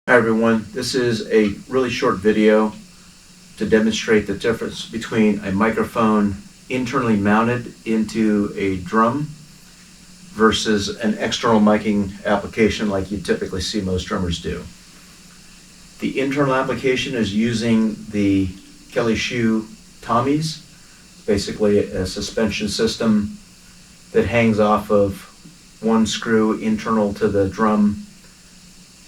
Hi everyone, this is a really short video to demonstrate the difference between a microphone internally mounted into a drum versus an external miking application like you typically see most drummers do. The internal application is using the Kelly SHU Tommyz, basically a suspension system that hangs off of one screw internal to the drum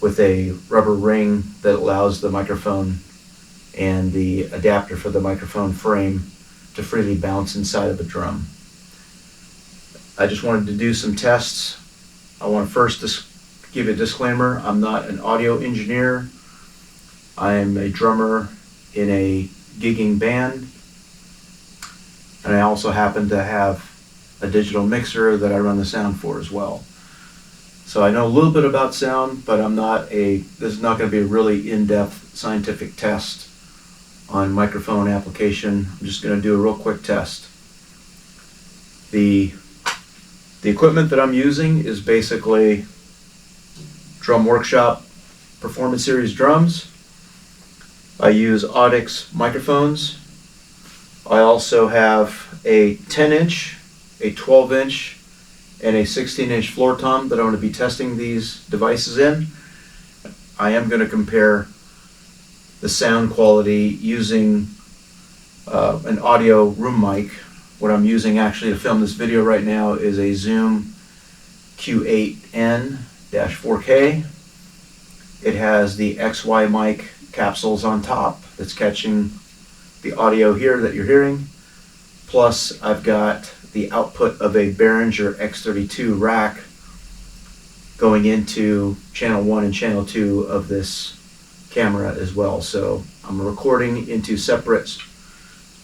with a rubber ring that allows the microphone and the adapter for the microphone frame to freely bounce inside of the drum. I just wanted to do some tests. I want to first give a disclaimer. I'm not an audio engineer. I'm a drummer in a gigging band, and I also happen to have a digital mixer that I run the sound for as well. So I know a little bit about sound, but this is not going to be a really in-depth scientific test on microphone application. I'm just going to do a real quick test. The equipment that I'm using is basically Drum Workshop Performance Series drums. I use Audix microphones. I also have a 10-inch, a 12-inch, and a 16-inch floor tom that I'm going to be testing these devices in. I am going to compare the sound quality using an audio room mic. What I'm using actually to film this video right now is a Zoom Q8N-4K. It has the XY mic capsules on top that's catching the audio here that you're hearing. Plus I've got the output of a Behringer X32 rack going into channel 1 and channel 2 of this camera as well. So I'm recording into separate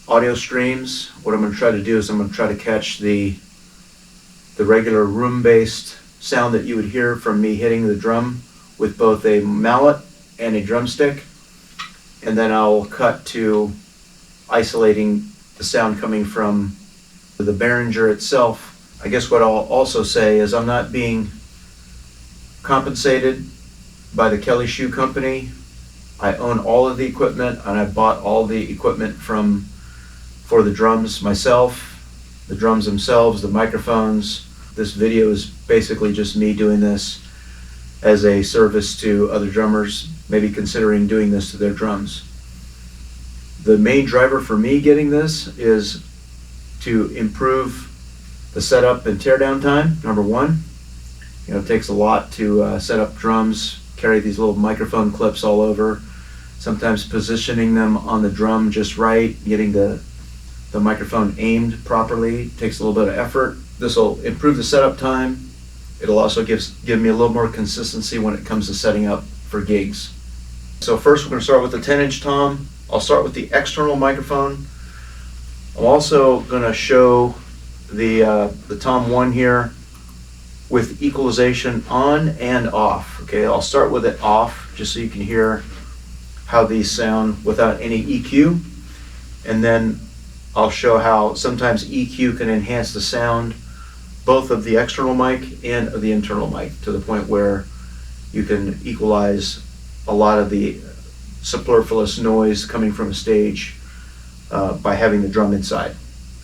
audio streams. What I'm going to try to do is I'm going to try to catch the regular room-based sound that you would hear from me hitting the drum with both a mallet and a drumstick, and then I'll cut to isolating the sound coming from the Behringer itself. I guess what I'll also say is I'm not being compensated by the Kelly SHU company. I own all of the equipment, and I bought all the equipment for the drums myself, the drums themselves, the microphones. This video is basically just me doing this as a service to other drummers, maybe considering doing this to their drums. The main driver for me getting this is to improve the setup and teardown time, number one. It takes a lot to set up drums, carry these little microphone clips all over, sometimes positioning them on the drum just right, getting the microphone aimed properly takes a little bit of effort. This will improve the setup time. It'll also give me a little more consistency when it comes to setting up for gigs. So first we're going to start with the 10-inch tom. I'll start with the external microphone. I'm also going to show the Tom 1 here with equalization on and off. Okay, I'll start with it off just so you can hear how these sound without any EQ, and then I'll show how sometimes EQ can enhance the sound both of the external mic and of the internal mic to the point where you can equalize a lot of the superfluous noise coming from a stage by having the drum inside.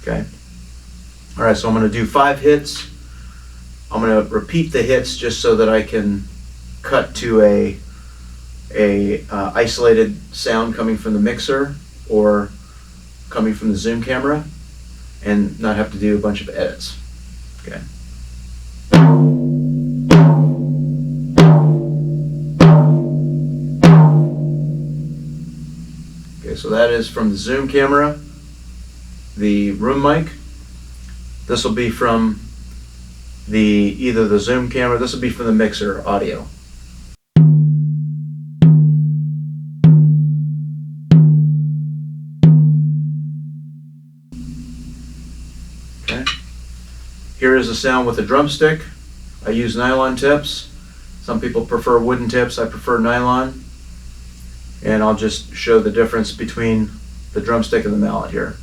Okay. All right, so I'm going to do 5 hits. I'm going to repeat the hits just so that I can cut to a isolated sound coming from the mixer or coming from the Zoom camera and not have to do a bunch of edits. Okay. So that is from the Zoom camera, the room mic. This will be from either the Zoom camera, this will be from the mixer audio. Okay. Here is the sound with the drumstick. I use nylon tips. Some people prefer wooden tips. I prefer nylon. And I'll just show the difference between the drumstick and the mallet here.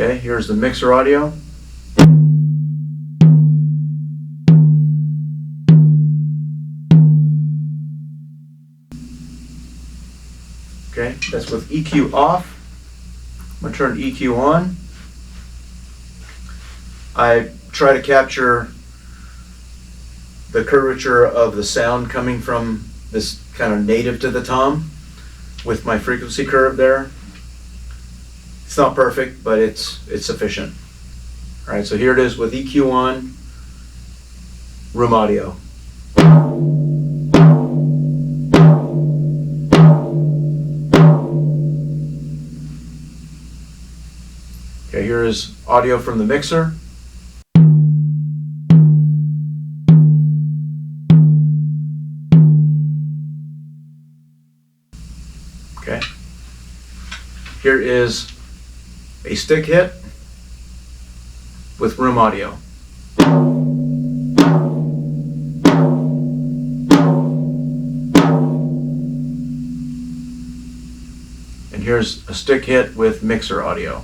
Okay, here's the mixer audio. Okay, that's with EQ off. I'm going to turn EQ on. I try to capture the curvature of the sound coming from this kind of native to the tom with my frequency curve there. It's not perfect, but it's sufficient. All right, so here it is with EQ on, room audio. Okay, here is audio from the mixer. Okay. Here is a stick hit with room audio. And here's a stick hit with mixer audio.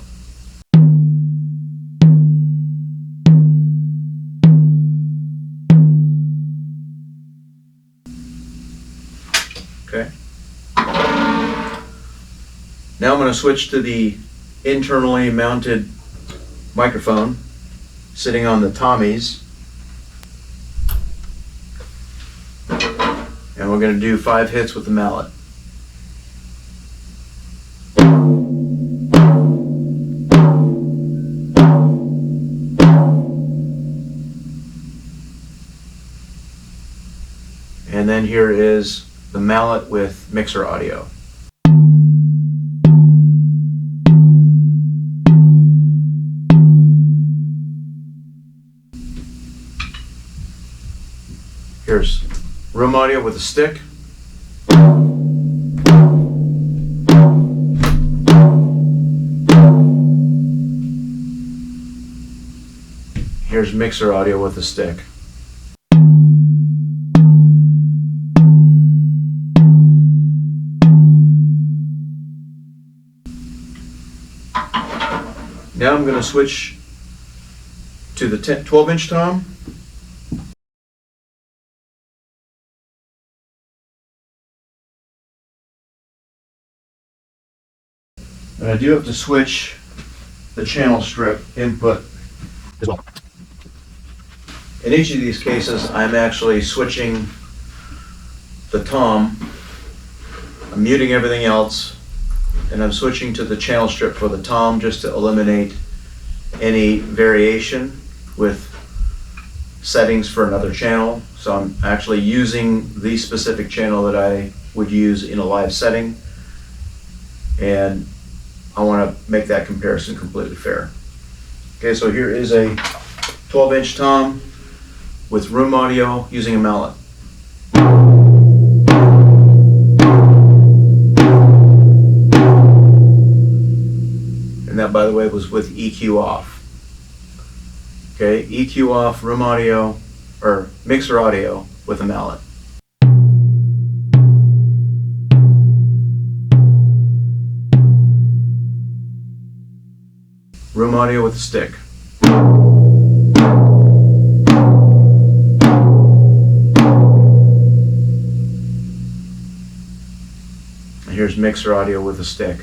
Okay. Now I'm going to switch to the internally mounted microphone sitting on the Tommyz. And we're going to do 5 hits with the mallet. And then here is the mallet with mixer audio. Here's room audio with a stick. Here's mixer audio with a stick. Now I'm going to switch to the 12-inch tom. And I do have to switch the channel strip input as well. In each of these cases, I'm actually switching the tom. I'm muting everything else, and I'm switching to the channel strip for the tom just to eliminate any variation with settings for another channel. So I'm actually using the specific channel that I would use in a live setting, and I want to make that comparison completely fair. Okay, so here is a 12-inch tom with room audio using a mallet. And that, by the way, was with EQ off. Okay, EQ off, room audio, or mixer audio with a mallet. Room audio with a stick. And here's mixer audio with a stick.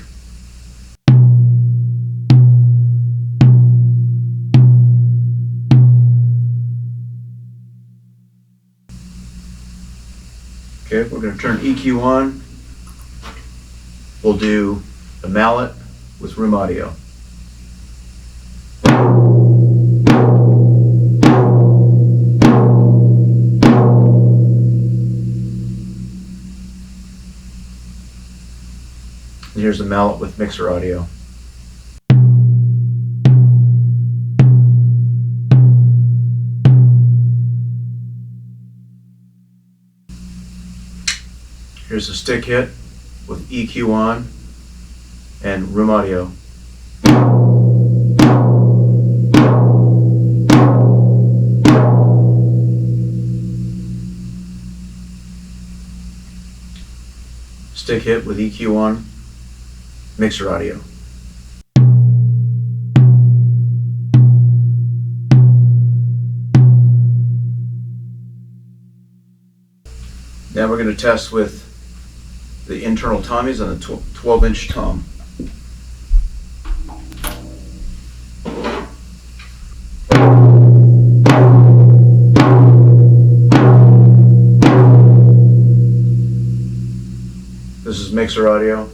Okay, we're going to turn EQ on. We'll do a mallet with room audio. And here's the mallet with mixer audio. Here's a stick hit with EQ on and room audio. Stick hit with EQ on, mixer audio. now we're going to test with the internal Tommyz on the 12-inch tom. This is mixer audio.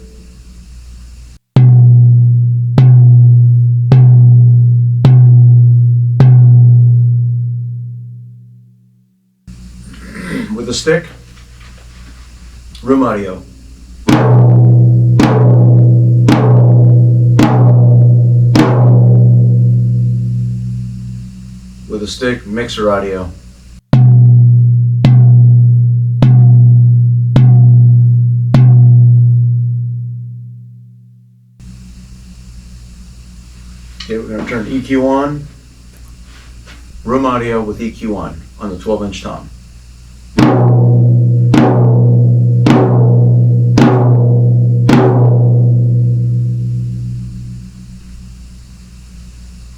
With the stick, room audio. With a stick, mixer audio. Okay, we're going to turn EQ on. Room audio with EQ on the 12-inch tom.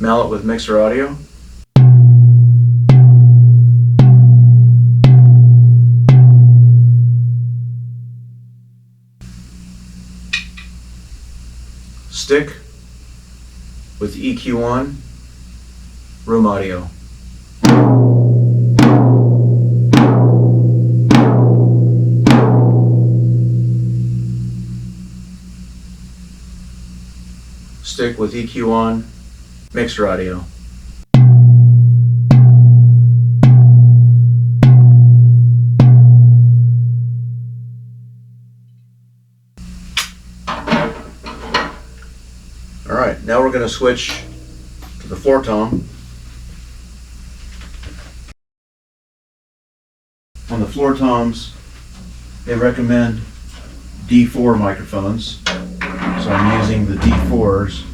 Mallet with mixer audio. Stick with EQ on, room audio. Stick with EQ on, mixer audio. Alright, now we're going to switch to the floor tom. On the floor toms, they recommend D4 microphones. So I'm using the D4s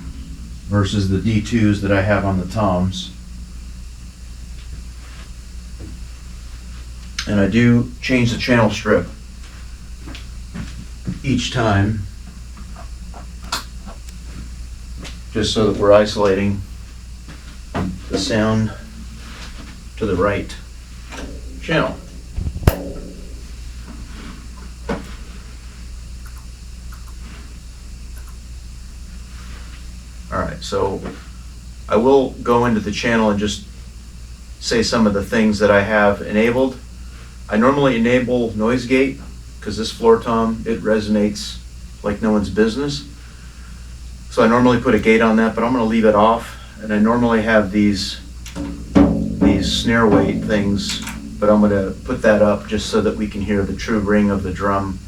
versus the D2s that I have on the toms. And I do change the channel strip each time, just so that we're isolating the sound to the right channel. Alright, so I will go into the channel and just say some of the things that I have enabled. I normally enable noise gate because this floor tom, it resonates like no one's business. So I normally put a gate on that, but I'm going to leave it off. And I normally have these snare weight things, but I'm going to put that up just so that we can hear the true ring of the drum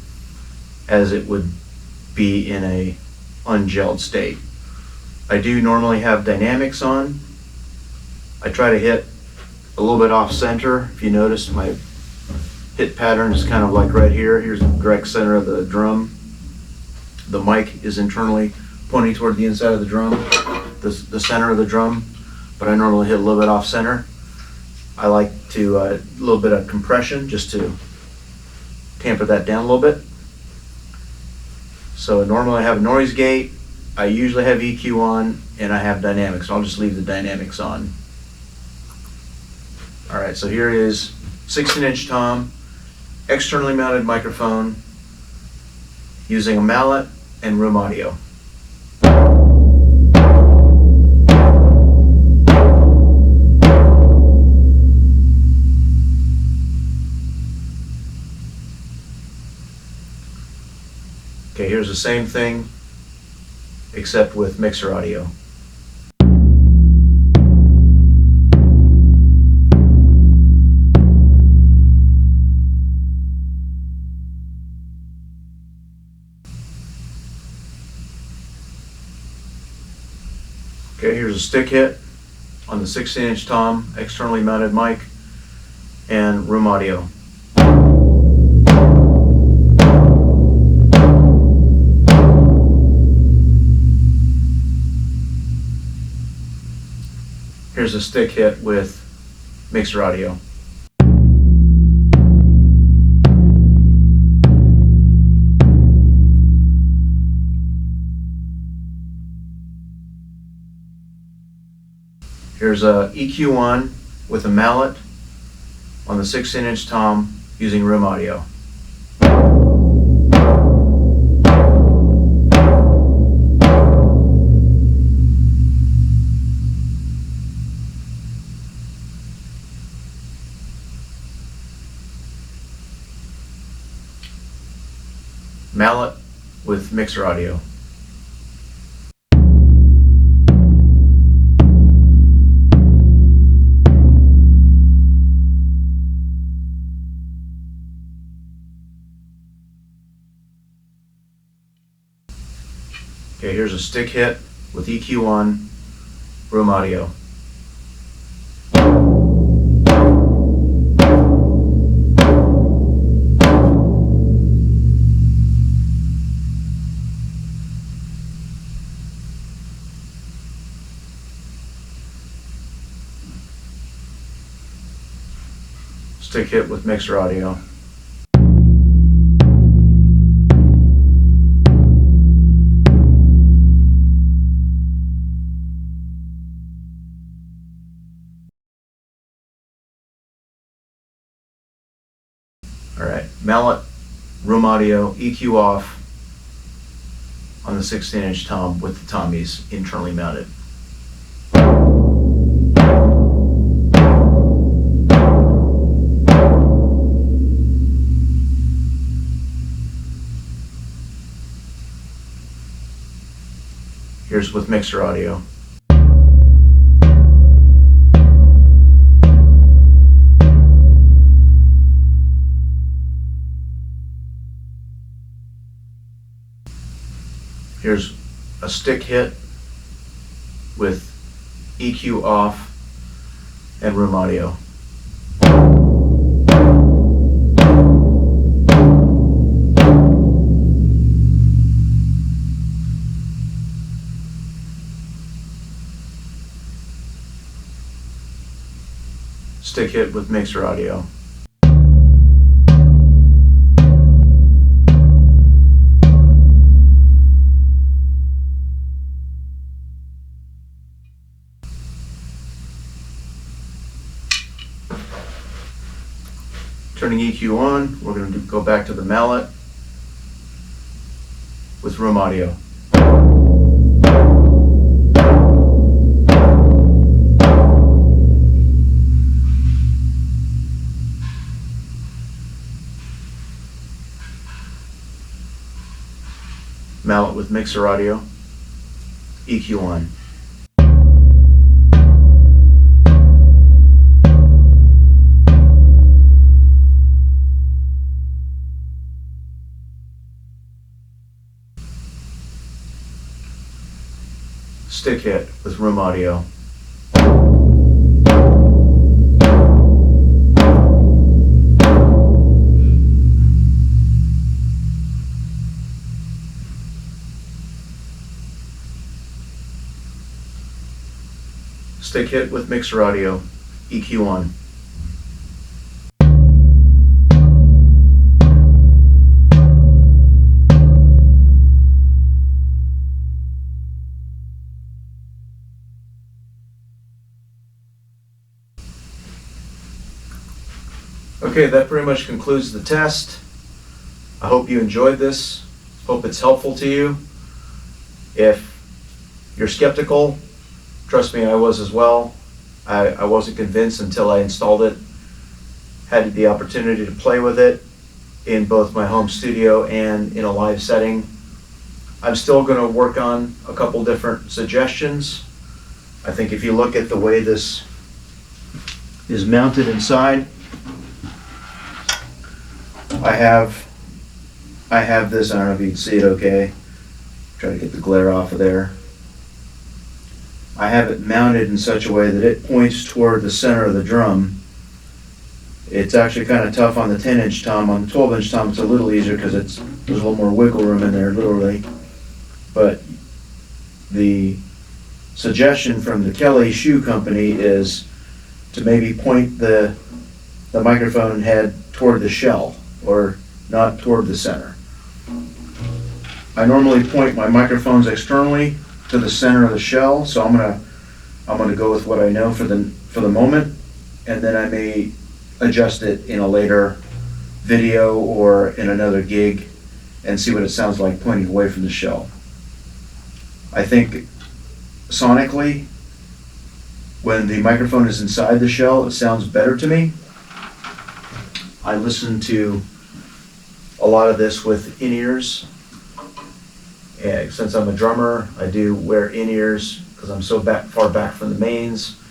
as it would be in a ungelled state. I do normally have dynamics on. I try to hit a little bit off center. If you notice, my hit pattern is kind of like right here. Here's the direct center of the drum. The mic is internally pointing toward the inside of the drum, the center of the drum, but I normally hit a little bit off center. I like to a little bit of compression just to tamper that down a little bit. So normally I have a noise gate, I usually have EQ on, and I have dynamics. I'll just leave the dynamics on. Alright, so here is 16-inch tom, externally mounted microphone, using a mallet and room audio. Okay, here's the same thing, except with mixer audio. Okay, here's a stick hit on the 16-inch tom, externally mounted mic, and room audio. Here's a stick hit with mixer audio. Here's a EQ on with a mallet on the 16-inch tom using room audio. with mixer audio. Okay, here's a stick hit with EQ on, room audio. Stick hit with mixer audio. All right, mallet, room audio, EQ off on the 16-inch tom with the Tommyz internally mounted. Here's with mixer audio. Here's a stick hit with EQ off and room audio. Stick hit with mixer audio. Turning EQ on, we're going to go back to the mallet with room audio. Mallet with mixer audio, EQ on. Stick hit with room audio. Stick hit with mixer audio, EQ on. Okay, that pretty much concludes the test. I hope you enjoyed this. Hope it's helpful to you. If you're skeptical, trust me, I was as well. I wasn't convinced until I installed it. Had the opportunity to play with it in both my home studio and in a live setting. I'm still going to work on a couple different suggestions. I think if you look at the way this is mounted inside, I have this, I don't know if you can see it okay. Try to get the glare off of there. I have it mounted in such a way that it points toward the center of the drum. It's actually kind of tough on the 10-inch tom. On the 12-inch tom, it's a little easier because there's a little more wiggle room in there, literally. But the suggestion from the Kelly SHU company is to maybe point the microphone head toward the shell, or not toward the center. I normally point my microphones externally to the center of the shell, so I'm gonna go with what I know for the moment, and then I may adjust it in a later video or in another gig and see what it sounds like pointing away from the shell. I think sonically, when the microphone is inside the shell, it sounds better to me. I listen to a lot of this with in-ears, And since I'm a drummer, I do wear in-ears because I'm so far back from the mains,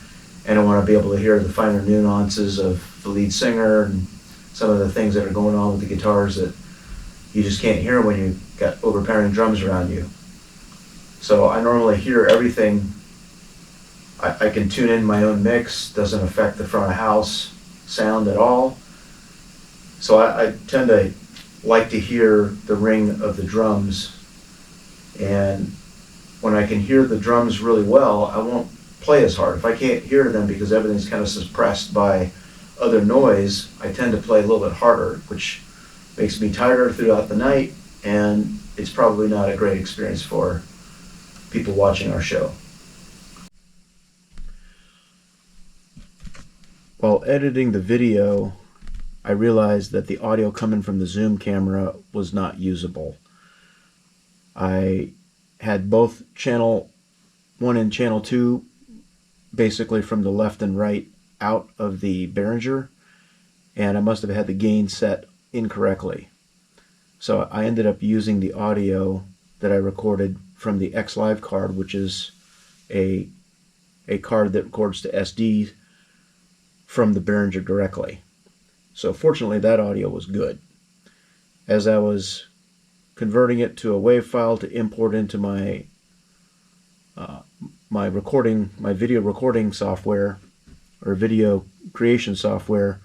and I want to be able to hear the finer nuances of the lead singer and some of the things that are going on with the guitars that you just can't hear when you've got overpowering drums around you. So I normally hear everything. I can tune in my own mix, doesn't affect the front of house sound at all. So I tend to like to hear the ring of the drums, and when I can hear the drums really well, I won't play as hard. If I can't hear them because everything's kind of suppressed by other noise, I tend to play a little bit harder, which makes me tired throughout the night, and it's probably not a great experience for people watching our show. While editing the video, I realized that the audio coming from the zoom camera was not usable. I had both channel 1 and channel 2 basically from the left and right out of the Behringer, and I must have had the gain set incorrectly. So I ended up using the audio that I recorded from the X Live card, which is a card that records to SD from the Behringer directly. So fortunately that audio was good. As I was converting it to a WAV file to import into my my video recording software or video creation software,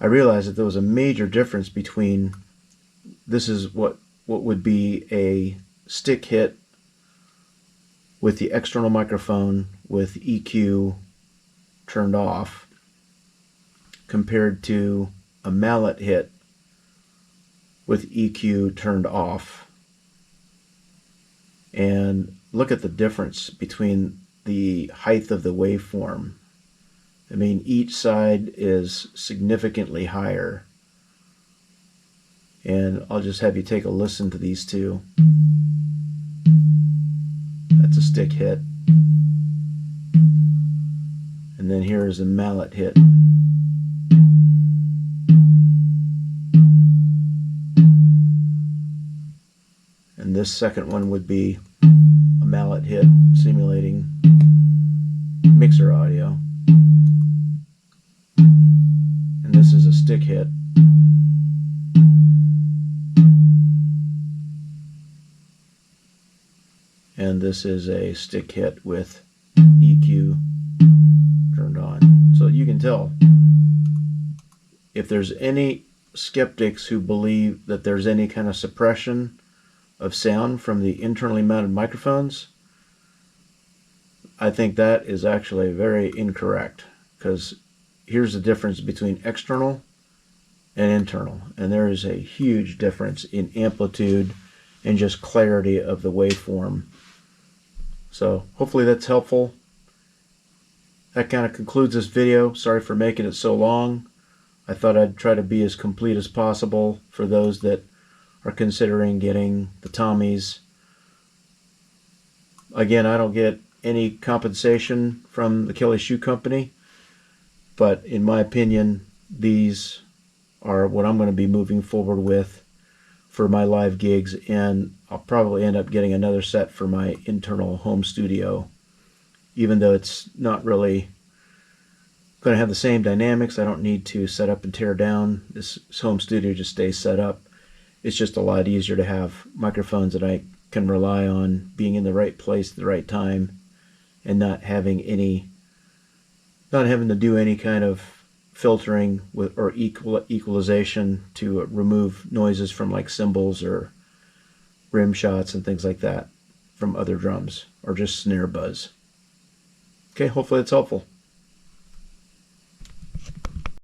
I realized that there was a major difference between this is what would be a stick hit with the external microphone with EQ turned off compared to a mallet hit with EQ turned off. And look at the difference between the height of the waveform. I mean, each side is significantly higher. And I'll just have you take a listen to these two. That's a stick hit. And then here is a mallet hit. And this second one would be a mallet hit simulating mixer audio. And this is a stick hit. And this is a stick hit with EQ turned on. So you can tell, if there's any skeptics who believe that there's any kind of suppression of sound from the internally mounted microphones, I think that is actually very incorrect, because here's the difference between external and internal, and there is a huge difference in amplitude and just clarity of the waveform. So hopefully that's helpful. That kind of concludes this video. Sorry for making it so long. I thought I'd try to be as complete as possible for those that are considering getting the Tommyz. Again, I don't get any compensation from the Kelly SHU Company, but in my opinion, these are what I'm going to be moving forward with for my live gigs, and I'll probably end up getting another set for my internal home studio, even though it's not really going to have the same dynamics. I don't need to set up and tear down. This home studio just stays set up. It's just a lot easier to have microphones that I can rely on being in the right place at the right time, and not having to do any kind of filtering with or equalization to remove noises from like cymbals or rim shots and things like that from other drums, or just snare buzz. Okay, hopefully it's helpful.